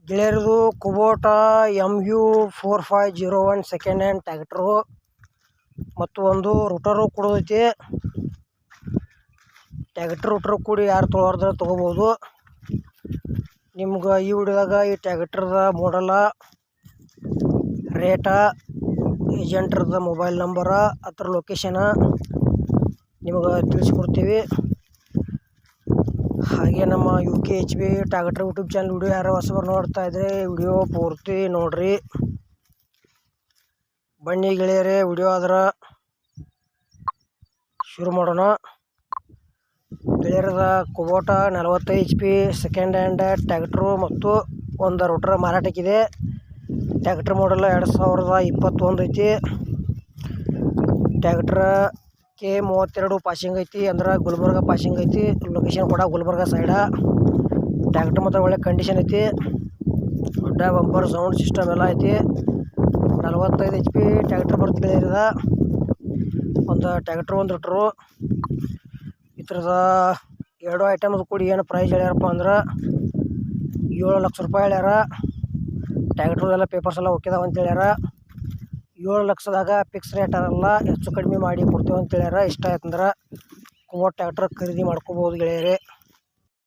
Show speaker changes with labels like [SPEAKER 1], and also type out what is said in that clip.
[SPEAKER 1] ಗೆಳೆಯರದು Kubota MU4501 second hand tractor ಮತ್ತು ಒಂದು router ಕೊಡೋದೈತಿ. Router ಕೂಡಿ ಯಾರು ತೊಗೊಳೋದ್ರೆ ತೊಗೋಬೋದು. ನಿಮ್ಗೆ ಈ ವಿಡಿಯೋದಾಗ ಈ ಟ್ಯಾಕ್ಟ್ರದ ಮಾಡಲ, ರೇಟ, ಏಜೆಂಟ್ರದ ಮೊಬೈಲ್ ನಂಬರ, ಅದರ ಲೊಕೇಶನ ನಿಮಗೆ ತಿಳಿಸ್ಕೊಡ್ತೀವಿ. ಹಾಗೆ ನಮ್ಮ UKHB tractor YouTube channel video ಯಾರು ಹೊಸಬರು ನೋಡ್ತಾ ಇದ್ರೆ ವಿಡಿಯೋ ಪೂರ್ತಿ ನೋಡ್ರಿ. ಬನ್ನಿ ಗೆಳೆಯರೇ, ವಿಡಿಯೋ ಆದ್ರೆ ಶುರು ಮಾಡೋಣ. ಗೆಳೆಯರದ Kubota 45 HP second hand tractor ಮತ್ತು ಒಂದು ರೂಟರ್ ಮಾರಾಟಕ್ಕಿದೆ. ಟ್ಯಾಕ್ಟ್ರ್ ಮಾಡಲ್ 2021 ಐತಿ. ಟ್ಯಾಕ್ಟ್ರ K32 ಪಾಸಿಂಗ್ ಐತಿ, ಅಂದ್ರೆ ಗುಲ್ಬರ್ಗ ಪಾಸಿಂಗ್ ಐತಿ. ಲೊಕೇಶನ್ ಕೂಡ ಗುಲ್ಬರ್ಗ ಸೈಡ. ಟ್ಯಾಕ್ಟ್ರ್ ಮಾತ್ರ ಒಳ್ಳೆ ಕಂಡೀಷನ್ ಐತಿ. ದೊಡ್ಡ ಬಂಪರ್ ಸೌಂಡ್ ಸಿಸ್ಟಮ್ ಎಲ್ಲ ಐತಿ. 45 HP ಟ್ಯಾಕ್ಟ್ರ್ ಬರ್ತಿದೆ. ಒಂದು ಟ್ಯಾಕ್ಟ್ರು, ಒಂದು ರೂಟ್ರು. ಈ ಥರದ ಎರಡು ಐಟಮ್ದು ಕೂಡಿ ಏನು ಪ್ರೈಸ್ ಹೇಳ್ಯಾರಪ್ಪ ಅಂದ್ರೆ 7 ಲಕ್ಷ ರೂಪಾಯಿ ಹೇಳ್ಯಾರ. ಟ್ಯಾಕ್ಟ್ರು ಎಲ್ಲ ಪೇಪರ್ಸ್ ಎಲ್ಲ ಓಕೆದಾವ ಅಂತ ಹೇಳ್ಯಾರ. 7 ಲಕ್ಷದಾಗ ಫಿಕ್ಸ್ ರೇಟ್ ಅಲ್ಲ, ಹೆಚ್ಚು ಕಡಿಮೆ ಮಾಡಿ ಕೊಡ್ತೇವೆ ಅಂತ ಹೇಳ್ಯಾರ. ಇಷ್ಟ ಆಯ್ತಂದ್ರೆ ಕುಬೋಟಾ ಟ್ಯಾಕ್ಟ್ರ್ ಖರೀದಿ ಮಾಡ್ಕೋಬೋದು ಗೆಳೆಯರೇ.